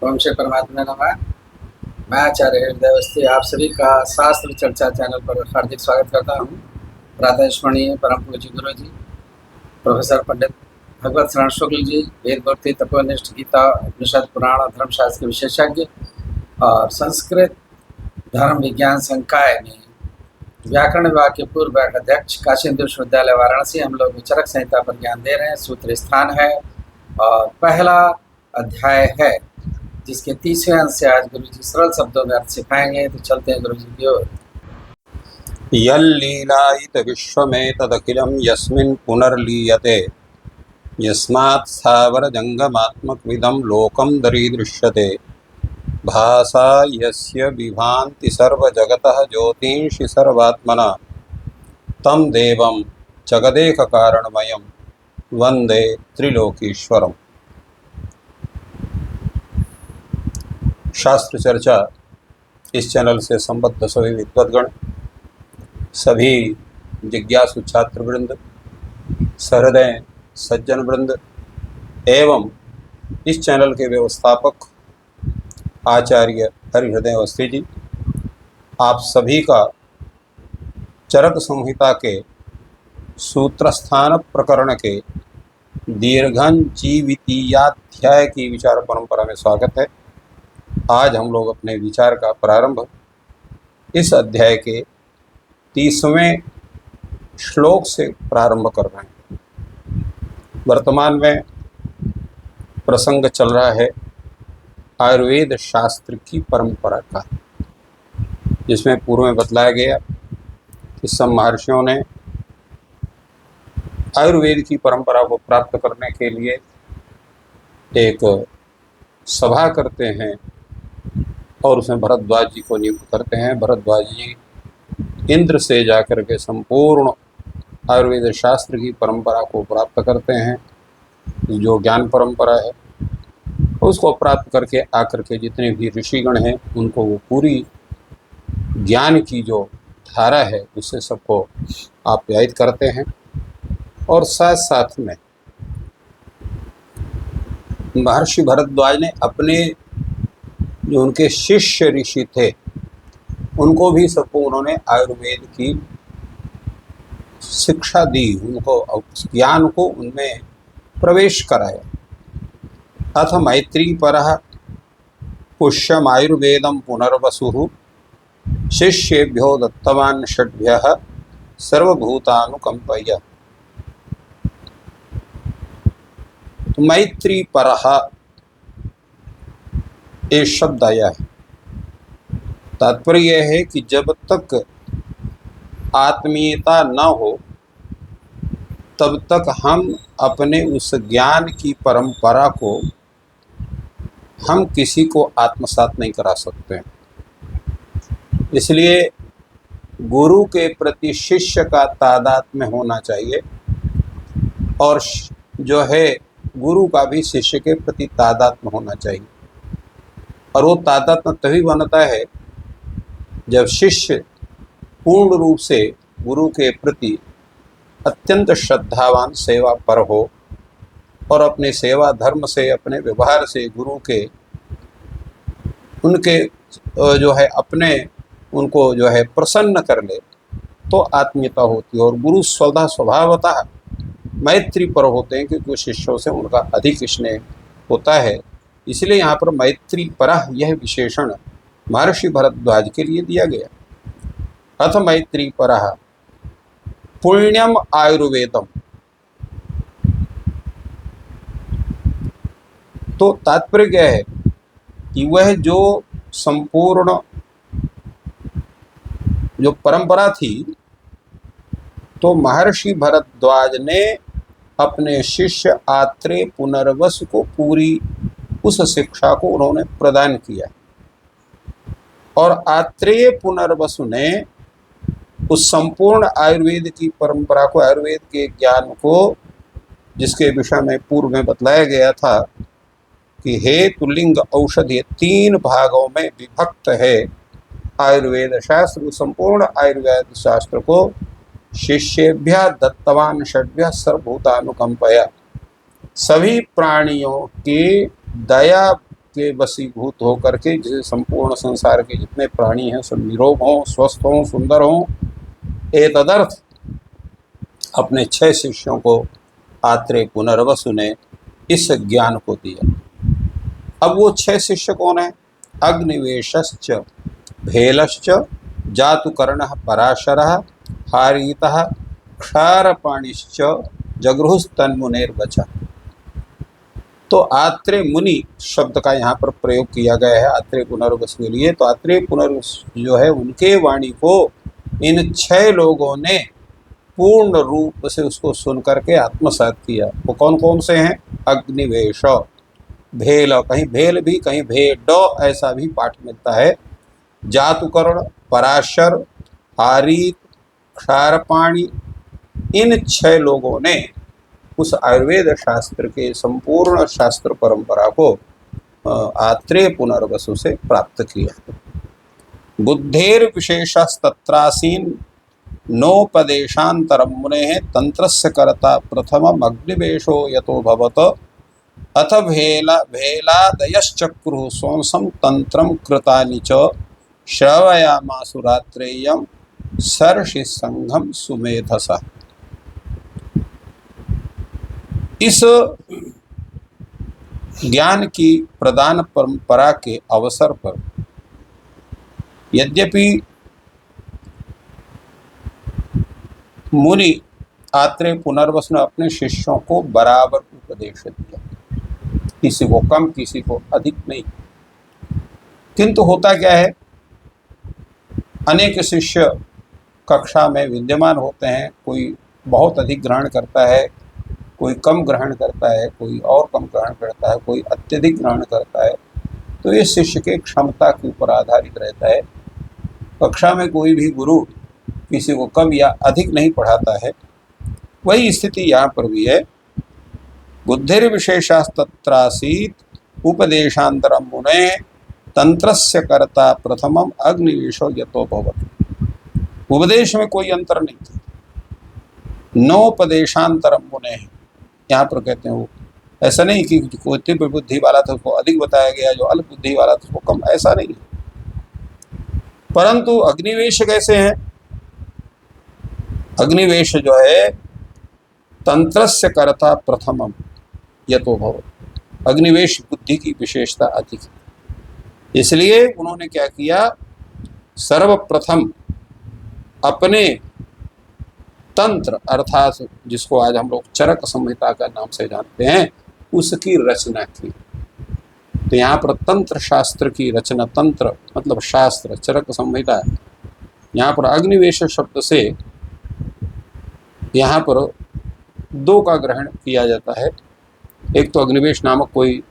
ओम श्री परमात्मा नमः। मैं आचार्य हृदय अवस्थी आप सभी का शास्त्र चर्चा चैनल पर हार्दिक स्वागत करता हूँ। प्रातः स्मरणीय परम पूज्य गुरु जी प्रोफेसर पंडित भगवत शरण शुक्ल जी, वेद मूर्ति तत्वनिष्ठ गीता उपनिषद पुराण धर्मशास्त्र के विशेषज्ञ और संस्कृत धर्म विज्ञान संकाय में व्याकरण विभाग के पूर्व अध्यक्ष काशी हिंदू विश्वविद्यालय वाराणसी। हम लोग विचरक संहिता पर ज्ञान दे रहे हैं। सूत्र स्थान है और पहला अध्याय है, जिसके 30वें अंश से आज गुरु जी सरल शब्दों में अर्थ सिखाएंगे। तो चलते हैं गुरु जी की ओर। यल्लीलायित विश्वमेतदखिलं यस्मिन् पुनर्लीयते यस्मात् स्थावरजङ्गमात्मकमिदं लोकं दरीदृश्यते भासा यस्य विभान्ति सर्वजगतः ज्योतिंषि सर्वात्मना तं देवं जगदेककारणमयं वन्दे त्रिलोकीश्वरम्। शास्त्र चर्चा इस चैनल से संबद्ध सभी विद्वद्गण, सभी जिज्ञासु छात्र वृंद, सहृदय सज्जन वृंद एवं इस चैनल के व्यवस्थापक आचार्य हरिहृदय अवस्थी जी, आप सभी का चरक संहिता के सूत्रस्थान प्रकरण के दीर्घन जीवितीयाध्याय की विचार परंपरा में स्वागत है। आज हम लोग अपने विचार का प्रारंभ इस अध्याय के 30वें श्लोक से प्रारंभ कर रहे हैं। वर्तमान में प्रसंग चल रहा है आयुर्वेद शास्त्र की परंपरा का, जिसमें पूर्व में बतलाया गया कि सब महर्षियों ने आयुर्वेद की परंपरा को प्राप्त करने के लिए एक सभा करते हैं और उसमें भरद्वाज जी को नियुक्त करते हैं। भरद्वाज जी इंद्र से जाकर के संपूर्ण आयुर्वेद शास्त्र की परंपरा को प्राप्त करते हैं। जो ज्ञान परंपरा है उसको प्राप्त करके आकर के जितने भी ऋषिगण हैं उनको वो पूरी ज्ञान की जो धारा है उससे सबको आप्यायित करते हैं। और साथ साथ में महर्षि भरद्वाज ने अपने जो उनके शिष्य ऋषि थे उनको भी सबको उन्होंने आयुर्वेद की शिक्षा दी, उनको ज्ञान को उनमें प्रवेश कराया। अथ मैत्री परः पुष्यम आयुर्वेदम पुनर्वसुः शिष्येभ्यो दत्तवान् षड्भ्यः सर्वभूतानुकंपय्य। तो मैत्री परः ये शब्द आया है। तात्पर्य यह है कि जब तक आत्मीयता न हो तब तक हम अपने उस ज्ञान की परंपरा को हम किसी को आत्मसात नहीं करा सकते। इसलिए गुरु के प्रति शिष्य का तादात्म्य होना चाहिए और जो है गुरु का भी शिष्य के प्रति तादात्म्य होना चाहिए। और वो तादात्म्य तभी बनता है जब शिष्य पूर्ण रूप से गुरु के प्रति अत्यंत श्रद्धावान सेवा पर हो और अपने सेवा धर्म से, अपने व्यवहार से गुरु के उनके जो है अपने उनको जो है प्रसन्न कर ले तो आत्मीयता होती है। और गुरु स्वतः स्वभावतः मैत्री पर होते हैं क्योंकि शिष्यों से उनका अधिक स्नेह होता है। इसलिए यहाँ पर मैत्री परः यह विशेषण महर्षि भरद्वाज के लिए दिया गया। अथ मैत्री परः पुण्यम आयुर्वेदम। तो तात्पर्य क्या है कि वह जो संपूर्ण जो परंपरा थी तो महर्षि भरद्वाज ने अपने शिष्य आत्रेय पुनर्वसु को पूरी उस शिक्षा को उन्होंने प्रदान किया और आत्रेय पुनर्वसु ने उस संपूर्ण आयुर्वेद की परंपरा को, आयुर्वेद के ज्ञान को, जिसके विषय में पूर्व में बतलाया गया था कि हेतु लिंग औषधि 3 भागों में विभक्त है आयुर्वेद शास्त्र, संपूर्ण आयुर्वेद शास्त्र को शिष्येभ्यः दत्तवान् षड्भ्यः सर्वभूतानुकंपया, सभी प्राणियों की दया के वशीभूत होकर के, जिसे संपूर्ण संसार के जितने प्राणी हैं सब निरोग हों, स्वस्थ हों, सुंदर हों, एतदर्थ अपने 6 शिष्यों को आत्रेय पुनर्वसु ने इस ज्ञान को दिया। अब वो 6 शिष्य कौन है? अग्निवेशश्च, भेलश्च, जातुकर्णः पराशरः, हारीतः, क्षारपाणिश्च, जगृहुस्तन्मुनेर्वचः। तो आत्रेय मुनि शब्द का यहाँ पर प्रयोग किया गया है आत्रेय पुनर्वसु के लिए। तो आत्रेय पुनर्वसु जो है उनके वाणी को इन 6 लोगों ने पूर्ण रूप से उसको सुन करके आत्मसात किया। वो कौन कौन से हैं? अग्निवेश, भेल, कहीं भेल भी कहीं भेड ऐसा भी पाठ मिलता है, जातुकर्ण, पराशर, हारीत, क्षारपाणी, इन 6 लोगों ने उस आयुर्वेद शास्त्र के संपूर्ण शास्त्र परंपरा को आत्रेय पुनर्वसु से प्राप्त किया। बुद्धेर विशेषस्तत्रासीन नोपदेशांतरम मुने तंत्रस्य कर्ता प्रथमम अग्निवेशो यतो भवत अथ भेलादयश्चक्रुः सोंसम तंत्रम कृतानि च श्रवयामासु रात्रेयं सर्षि संघम सुमेधसा। इस ज्ञान की प्रदान परंपरा के अवसर पर यद्यपि मुनि आत्रेय पुनर्वसु ने अपने शिष्यों को बराबर उपदेश दिया, किसी को कम किसी को अधिक नहीं। किंतु होता क्या है, अनेक शिष्य कक्षा में विद्यमान होते हैं, कोई बहुत अधिक ग्रहण करता है, कोई कम ग्रहण करता है, कोई और कम ग्रहण करता है, कोई अत्यधिक ग्रहण करता है। तो ये शिष्य के क्षमता के ऊपर आधारित रहता है। कक्षा में कोई भी गुरु किसी को कम या अधिक नहीं पढ़ाता है। वही स्थिति यहाँ पर भी है। बुद्धिर विशेषास्तत्रासीत उपदेशांतरम मुने तंत्रस्य कर्ता प्रथमम अग्निवेशो यतो भवत। उपदेश में कोई अंतर नहीं था। नोपदेशांतरम मुने, यहाँ पर कहते हैं वो ऐसा नहीं कि कोई तीव्र बुद्धि वाला था उसको अधिक बताया गया, जो अल्प बुद्धि वाला था उसको कम, ऐसा नहीं है। परंतु अग्निवेश कैसे हैं? अग्निवेश जो है तंत्रस्य कर्ता प्रथमम यतो भवत्। अग्निवेश बुद्धि की विशेषता अधिक है। इसलिए उन्होंने क्या किया, सर्वप्रथम अपने तंत्र अर्थात जिसको आज हम लोग चरक संहिता का नाम से जानते हैं, उसकी रचना की। तो यहाँ पर तंत्र शास्त्र की रचना, तंत्र मतलब शास्त्र, चरक संहिता, यहाँ पर अग्निवेश शब्द से यहाँ पर 2 का ग्रहण किया जाता है। एक तो अग्निवेश नामक कोई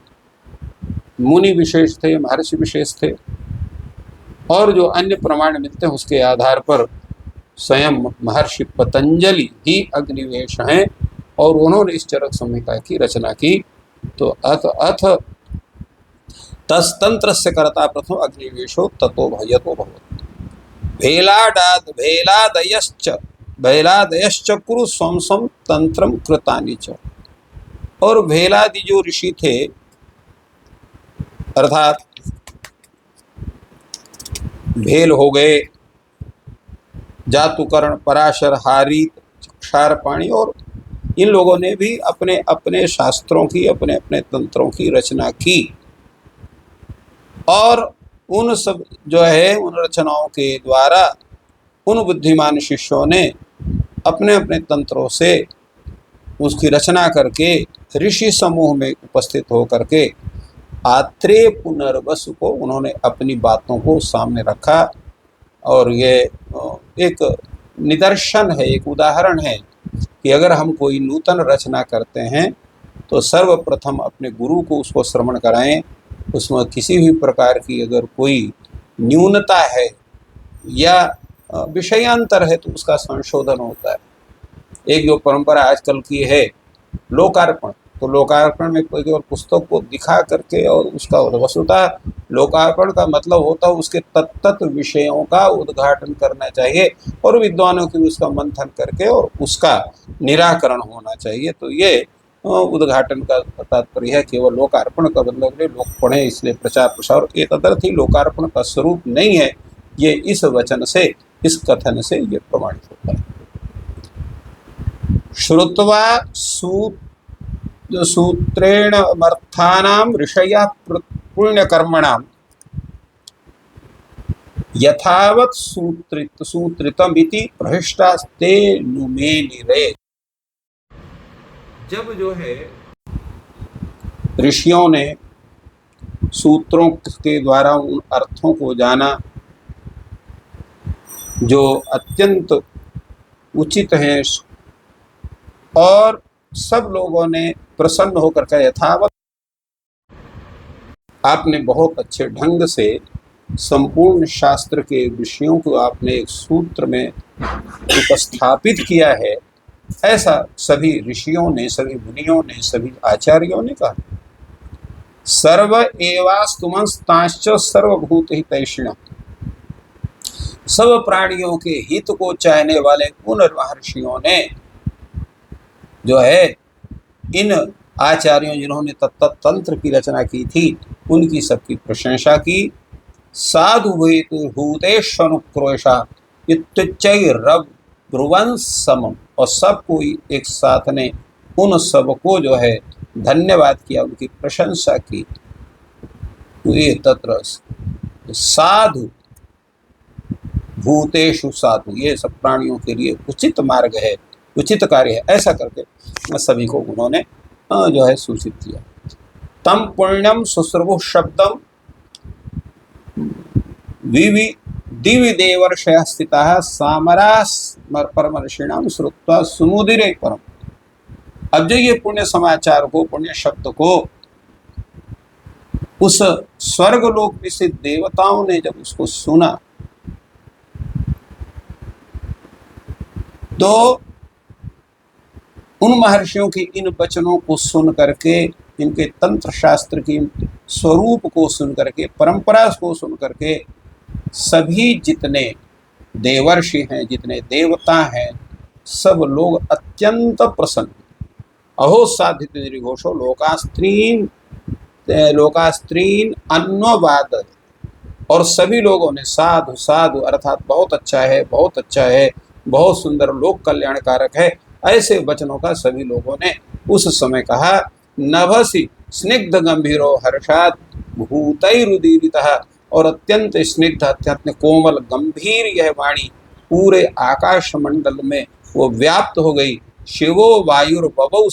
मुनि विशेष थे, महर्षि विशेष थे, और जो अन्य प्रमाण मिलते हैं उसके आधार पर स्वयं महर्षि पतंजलि ही अग्निवेश हैं और उन्होंने इस चरक संहिता की रचना की। तो अथ तस्तंत्रस्य कर्ता प्रथम अग्निवेशो ततो भयतो भवत्। भेलादयश्चक्रुः सोंसम तंत्रम कृतानि च। और भेलादि जो ऋषि थे अर्थात भेल हो गए, जातुकर्ण, पराशर, हारीत, क्षारपाणी, और इन लोगों ने भी अपने अपने शास्त्रों की, अपने अपने तंत्रों की रचना की। और उन सब जो है उन रचनाओं के द्वारा उन बुद्धिमान शिष्यों ने अपने अपने तंत्रों से उसकी रचना करके ऋषि समूह में उपस्थित होकर के आत्रेय पुनर्वसु को उन्होंने अपनी बातों को सामने रखा। और ये एक निदर्शन है, एक उदाहरण है कि अगर हम कोई नूतन रचना करते हैं तो सर्वप्रथम अपने गुरु को उसको श्रवण कराएं। उसमें किसी भी प्रकार की अगर कोई न्यूनता है या विषयांतर है तो उसका संशोधन होता है। एक जो परंपरा आजकल की है लोकार्पण, तो लोकार्पण में कोई और पुस्तक को दिखा करके और उसका वस्तुतः लोकार्पण का मतलब होता है उसके तत्त विषयों का उद्घाटन करना चाहिए और विद्वानों की उसका मंथन करके और उसका निराकरण होना चाहिए। तो ये उद्घाटन का तात्पर्य है। केवल लोकार्पण का मतलब है लोग पढ़ें इसलिए प्रचार प्रसार, ये तदर्थ ही लोकार्पण का स्वरूप नहीं है। ये इस वचन से, इस कथन से ये प्रमाणित होता है। श्रुत्वा सूत्रेण अर्थानाम ऋषया पुण्यकर्मणाम यथावत सूत्रितमिति प्रहिष्टास्ते नुमेनिरे। जब जो है ऋषियों ने सूत्रों के द्वारा उन अर्थों को जाना जो अत्यंत उचित हैं, और सब लोगों ने प्रसन्न होकर के यथावत आपने बहुत अच्छे ढंग से संपूर्ण शास्त्र के विषयों को आपने एक सूत्र में उपस्थापित किया है, ऐसा सभी ऋषियों ने, सभी मुनियों ने, सभी आचार्यों ने कहा। सर्व एवास्तुमंस्ताश्च सर्वभूत हितैषिणः, सब प्राणियों के हित को चाहने वाले उन महर्षियों ने जो है इन आचार्यों जिन्होंने तत्त तंत्र की रचना की थी, उनकी सबकी प्रशंसा की। साधु भूतेष्वनुक्रोशा इत्युच्चैरब ब्रुवन् समम्, और सब कोई एक साथ ने उन सबको जो है धन्यवाद किया, उनकी प्रशंसा की। ये तत्र साधु भूतेषु साधु, ये सब प्राणियों के लिए उचित मार्ग है, उचित कार्य है, ऐसा करके सभी को उन्होंने जो है सूचित किया। तम पुण्यम शुश्रुभु शब्दम दिवि देवर्षयः स्थिताः सामरास परमर्षिणाम श्रुत्वा सुमुदिरे परम। अब जो ये पुण्य समाचार को, पुण्य शब्द को उस स्वर्ग लोक में से देवताओं ने जब उसको सुना, तो उन महर्षियों के इन वचनों को सुन करके, इनके तंत्र शास्त्र की स्वरूप को सुन करके, परंपरा को सुन करके, सभी जितने देवर्षि हैं, जितने देवता हैं, सब लोग अत्यंत प्रसन्न। अहो साधित निर्घोषो लोकास्त्रीन अन्ववाद, और सभी लोगों ने साधु साधु अर्थात बहुत अच्छा है, बहुत अच्छा है, बहुत सुंदर, लोक कल्याणकारक है, ऐसे वचनों का सभी लोगों ने उस समय कहा। नभसि स्निग्ध गंभीरो हर्षात् भूतैरुदीरितः, और अत्यंत स्निग्ध, अत्यंत कोमल, गंभीर यह वाणी पूरे आकाश मंडल में वो व्याप्त हो गई। शिवो वायुर्बभौ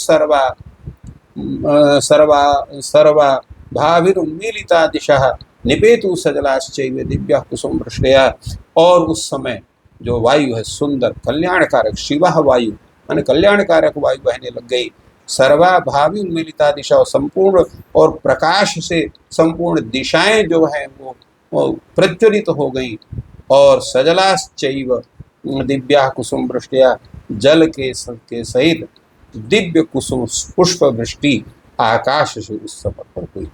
सर्वा भाविरुन्मीलिता दिशः निपेतु सजलाश्चैव दिव्यः कुसुम वृष्टया। और उस समय जो वायु है सुंदर कल्याणकारक, शिवः वायु माने कल्याणकारक वायु बहने लग गई। सर्वा भावी उन्मीलिता दिशा, संपूर्ण और प्रकाश से संपूर्ण दिशाएं जो हैं वो प्रज्वलित हो गई। और सजलाश्चैव दिव्या कुसुम वृष्टिया, जल के सहित दिव्य कुसुम पुष्प वृष्टि आकाश से उस समय पर हुई।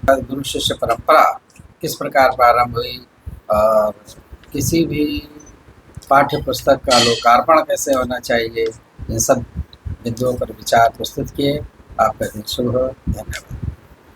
गुरु शिष्य परंपरा किस प्रकार प्रारंभ हुई और किसी भी पाठ्य पुस्तक का लोकार्पण कैसे होना चाहिए, इन सब बिंदुओं पर विचार प्रस्तुत किए। आपका दिन शुभ हो। धन्यवाद।